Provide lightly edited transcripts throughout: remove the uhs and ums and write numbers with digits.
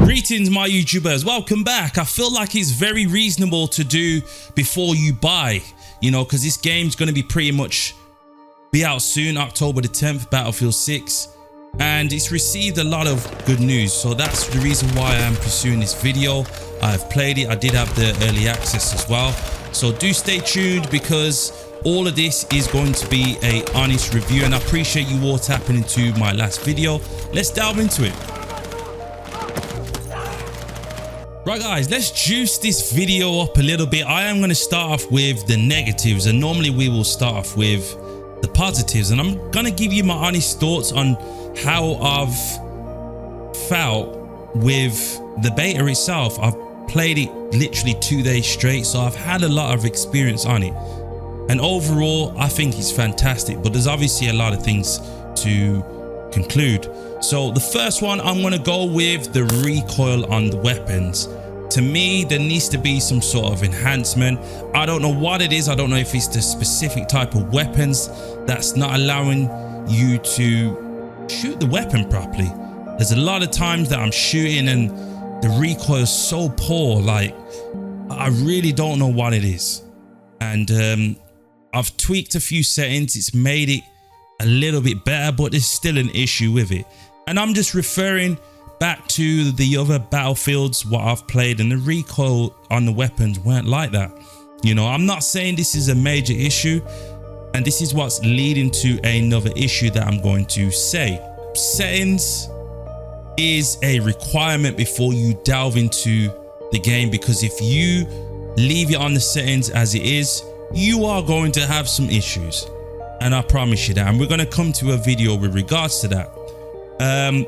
Greetings my YouTubers, welcome back. I feel like it's very reasonable to do before you buy, you know, because this game's going to be pretty much be out soon, October the 10th, Battlefield 6, and it's received a lot of good news. So that's the reason why I'm pursuing this video. I've played it, I did have the early access as well, so do stay tuned because all of this is going to be a honest review, and I appreciate you all tapping into my last video. Let's delve into it. Right guys, let's juice this video up a little bit. I am going to start off with the negatives, and normally we will start off with the positives, and I'm going to give you my honest thoughts on how I've felt with the beta itself. I've played it literally 2 days straight, so I've had a lot of experience on it, and overall I think it's fantastic, but there's obviously a lot of things to conclude. So the first one, I'm going to go with the recoil on the weapons. To me, there needs to be some sort of enhancement. I don't know what it is. I don't know if it's the specific type of weapons that's not allowing you to shoot the weapon properly. There's a lot of times that I'm shooting and the recoil is so poor. Like, I really don't know what it is. And I've tweaked a few settings. It's made it a little bit better, but there's still an issue with it. And I'm just referring back to the other Battlefields, what I've played, and the recoil on the weapons weren't like that. You know, I'm not saying this is a major issue, and this is what's leading to another issue that I'm going to say. Settings is a requirement before you delve into the game, because if you leave it on the settings as it is, you are going to have some issues, and I promise you that, and we're going to come to a video with regards to that.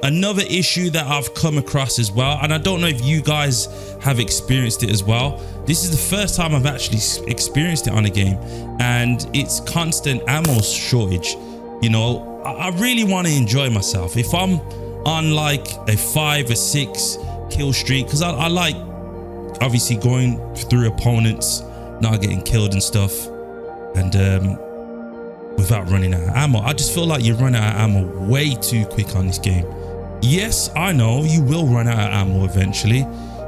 Another issue that I've come across as well, and I don't know if you guys have experienced it as well, this is the first time I've actually experienced it on a game, and it's constant ammo shortage. You know, I really want to enjoy myself. If I'm on like a 5 or 6 kill streak, because I like obviously going through opponents, not getting killed and stuff, and without running out of ammo. I just feel like you run out of ammo way too quick on this game. Yes, I know you will run out of ammo eventually,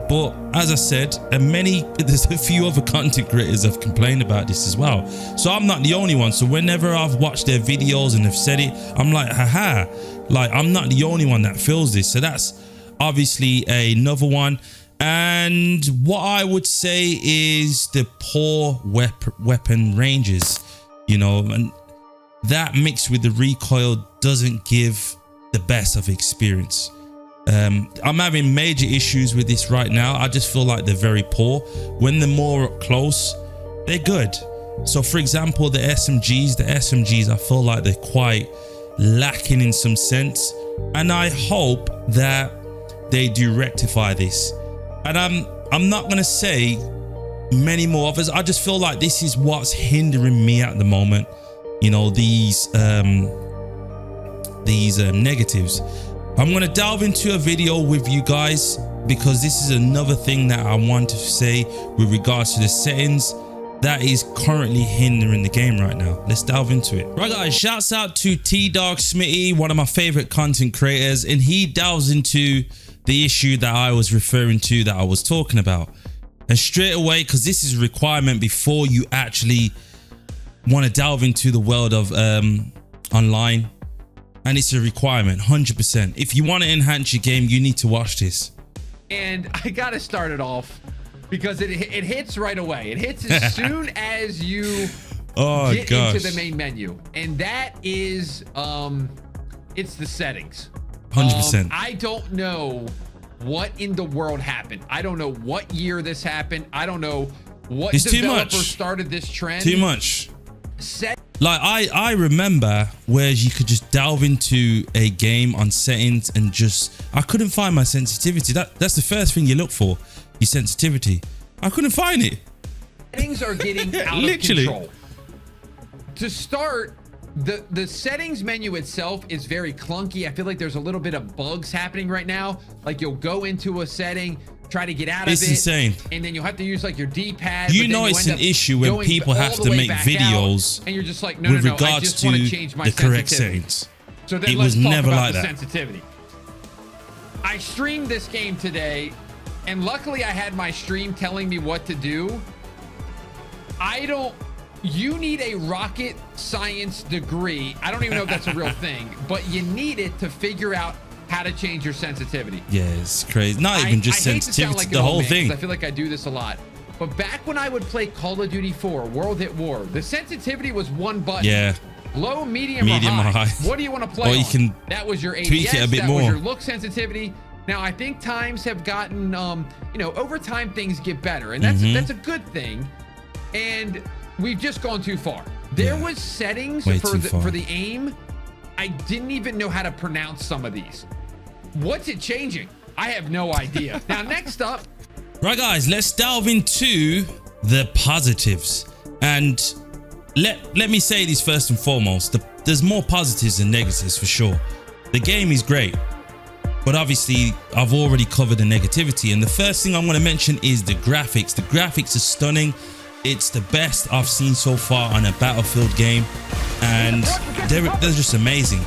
but as I said, and there's a few other content creators have complained about this as well, so I'm not the only one. So whenever I've watched their videos and have said it, I'm like, haha, like I'm not the only one that feels this. So that's obviously another one. And what I would say is the poor weapon ranges, you know, and that mixed with the recoil doesn't give the best of experience. I'm having major issues with this right now. I just feel like they're very poor. When they're more up close, they're good. So for example, the SMGs, I feel like they're quite lacking in some sense, and I hope that they do rectify this. And I'm not going to say many more others. I just feel like this is what's hindering me at the moment. You know, these negatives. I'm going to delve into a video with you guys, because this is another thing that I want to say with regards to the settings that is currently hindering the game right now. Let's delve into it. Right guys, shouts out to T-Dog Smitty, one of my favorite content creators, and he delves into the issue that I was referring to, that I was talking about. And straight away, because this is a requirement before you actually want to delve into the world of online, and it's a requirement 100%. If you want to enhance your game, you need to watch this. And I gotta start it off because it hits right away. It hits as soon as you get into the main menu, and that is it's the settings. 100%. I don't know what in the world happened. I don't know what year this happened. I don't know what developer started this trend. Too much. Like I remember where you could just delve into a game on settings and just, I couldn't find my sensitivity. That's the first thing you look for, your sensitivity. I couldn't find it. Settings are getting out of control. To start, the settings menu itself is very clunky. I feel like there's a little bit of bugs happening right now. Like you'll go into a setting, try to get out of it. It's insane. And then you'll have to use like your D-pad. You know it's an issue when people have to make videos and you're just like, no, with regards to the correct settings. So then it was never like that. Sensitivity. I streamed this game today, and luckily I had my stream telling me what to do. You need a rocket science degree. I don't even know if that's a real thing, but you need it to figure out how to change your sensitivity. Yeah, it's crazy. Not even just sensitivity, like the whole thing. I feel like I do this a lot. But back when I would play Call of Duty 4, World at War, the sensitivity was one button. Yeah. Low, medium, or high. What do you want to play Or you on? can that was your ADS, tweak it a bit that more. was your look sensitivity. Now, I think times have gotten, over time things get better. And that's a good thing. And we've just gone too far. There was settings for the aim. I didn't even know how to pronounce some of these. What's it changing? I have no idea. Now, next up. Right, guys, let's delve into the positives. And let me say this first and foremost. There's more positives than negatives for sure. The game is great. But obviously, I've already covered the negativity. And the first thing I'm going to mention is the graphics. The graphics are stunning. It's the best I've seen so far on a Battlefield game. And they're just amazing.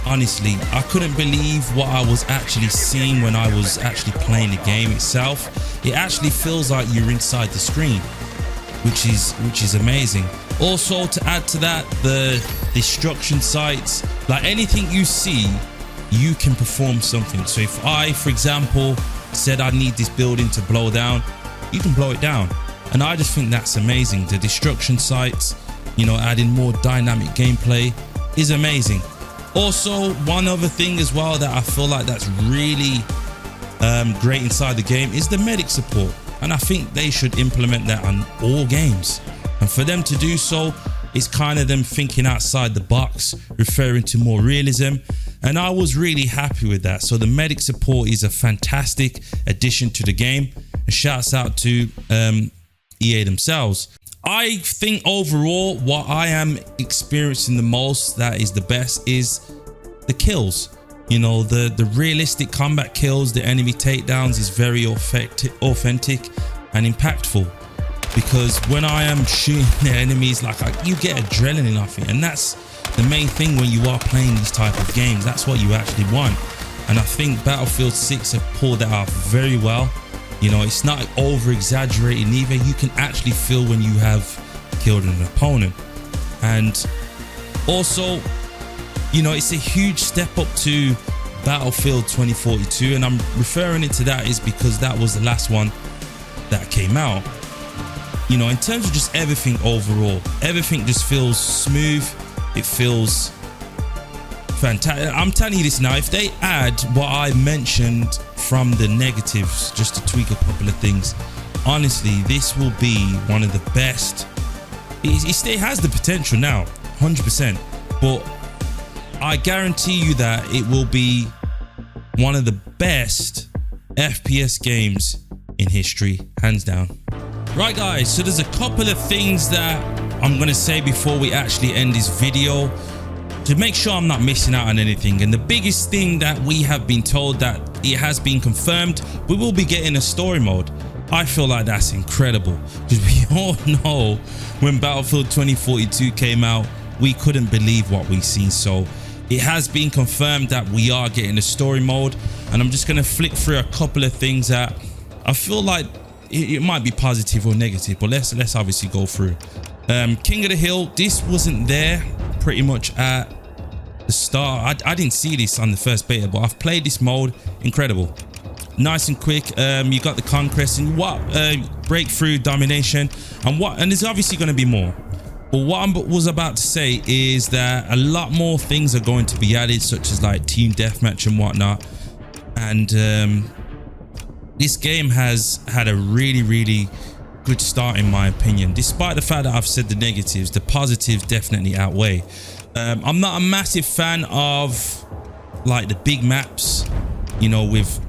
Honestly, I couldn't believe what I was actually seeing when I was actually playing the game itself. It actually feels like you're inside the screen, which is amazing. Also, to add to that, the destruction sites, like anything you see, you can perform something. So if I, for example, said I need this building to blow down, you can blow it down. And I just think that's amazing. The destruction sites, adding more dynamic gameplay is amazing. Also, one other thing as well that I feel like that's really great inside the game is the medic support. And I think they should implement that on all games. And for them to do so, it's kind of them thinking outside the box, referring to more realism. And I was really happy with that. So the medic support is a fantastic addition to the game. And shouts out to EA themselves. I think overall, what I am experiencing the most that is the best is the kills. The realistic combat kills, the enemy takedowns is very authentic and impactful. Because when I am shooting the enemies, you get adrenaline off it. And that's the main thing when you are playing these type of games. That's what you actually want. And I think Battlefield 6 have pulled that off very well. It's not over exaggerating either. You can actually feel when you have killed an opponent. And also, it's a huge step up to Battlefield 2042. And I'm referring it to that is because that was the last one that came out. In terms of just everything overall, everything just feels smooth. It feels fantastic. I'm telling you this now, if they add what I mentioned from the negatives, just to tweak a couple of things, honestly, this will be one of the best. It has the potential now, 100%. But I guarantee you that it will be one of the best FPS games in history, hands down. Right, guys, so there's a couple of things that I'm going to say before we actually end this video to make sure I'm not missing out on anything. And the biggest thing that we have been told that it has been confirmed, we will be getting a story mode. I feel like that's incredible because we all know when Battlefield 2042 came out, we couldn't believe what we've seen. So it has been confirmed that we are getting a story mode. And I'm just going to flick through a couple of things that I feel like it might be positive or negative, but let's obviously go through. King of the Hill, this wasn't there pretty much at the start. I didn't see this on the first beta, but I've played this mode. Incredible, nice and quick. You got the conquest and breakthrough, domination, and there's obviously going to be more. But what I was about to say is that a lot more things are going to be added, such as like team deathmatch and whatnot. And this game has had a really good start in my opinion. Despite the fact that I've said the negatives, the positives definitely outweigh. I'm not a massive fan of like the big maps, with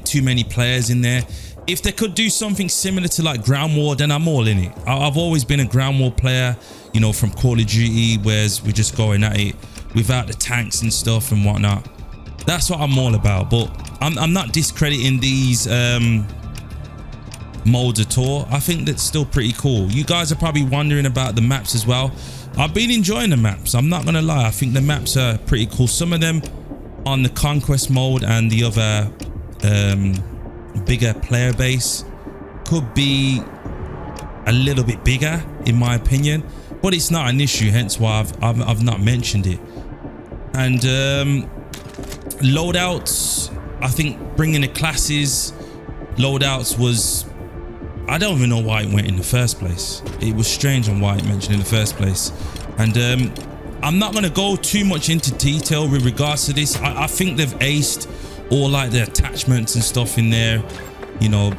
too many players in there. If they could do something similar to like Ground War, then I'm all in it. I've always been a Ground War player, from Call of Duty, whereas we're just going at it without the tanks and stuff and whatnot. That's what I'm all about. But I'm not discrediting these modes at all. I think that's still pretty cool. You guys are probably wondering about the maps as well. I've been enjoying the maps. I'm not gonna lie. I think the maps are pretty cool. Some of them on the conquest mode and the other bigger player base could be a little bit bigger in my opinion, but it's not an issue, hence why I've not mentioned it. And loadouts, I think bringing the classes loadouts was, I don't even know why it went in the first place. It was strange on why it mentioned in the first place. And I'm not going to go too much into detail with regards to this. I think they've aced all like the attachments and stuff in there, you know,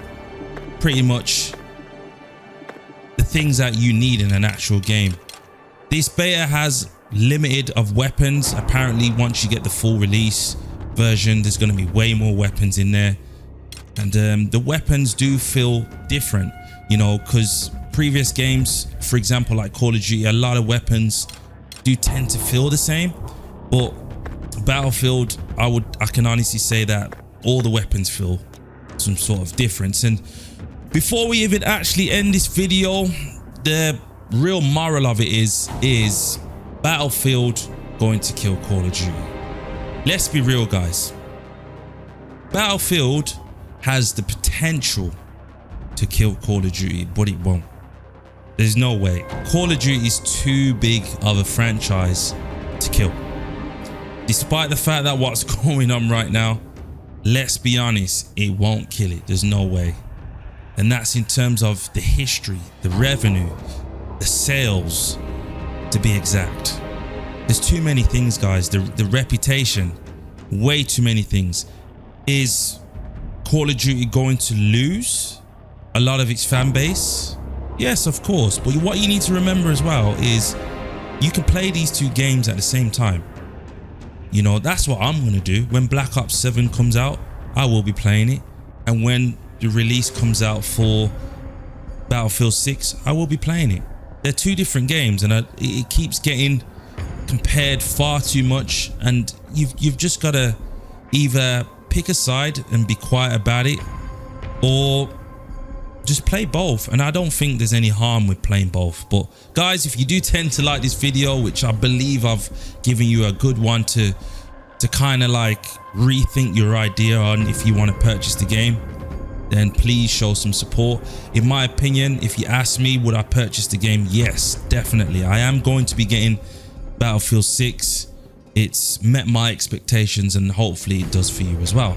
pretty much the things that you need in an actual game. This beta has limited of weapons. Apparently once you get the full release version, there's going to be way more weapons in there. And the weapons do feel different, you know, because previous games, for example, like Call of Duty, a lot of weapons do tend to feel the same, but Battlefield, I can honestly say that all the weapons feel some sort of difference. And before we even actually end this video, the real moral of it is Battlefield going to kill Call of Duty. Let's be real, guys. Battlefield has the potential to kill Call of Duty, but it won't. There's no way. Call of Duty is too big of a franchise to kill. Despite the fact that what's going on right now, let's be honest, it won't kill it. There's no way. And that's in terms of the history, the revenue, the sales, to be exact. There's too many things, guys. The reputation, way too many things. Is Call of Duty going to lose a lot of its fan base? Yes, of course. But what you need to remember as well is you can play these two games at the same time. You know, that's what I'm going to do. When Black Ops 7 comes out, I will be playing it. And when the release comes out for Battlefield 6, I will be playing it. They're two different games, and it keeps getting compared far too much. And you've just got to either pick a side and be quiet about it, or just play both. And I don't think there's any harm with playing both. But guys, if you do tend to like this video, which I believe I've given you a good one to kind of like rethink your idea on if you want to purchase the game, then please show some support. In my opinion, if you ask me, would I purchase the game? Yes, definitely. I am going to be getting Battlefield 6. It's met my expectations, and hopefully it does for you as well.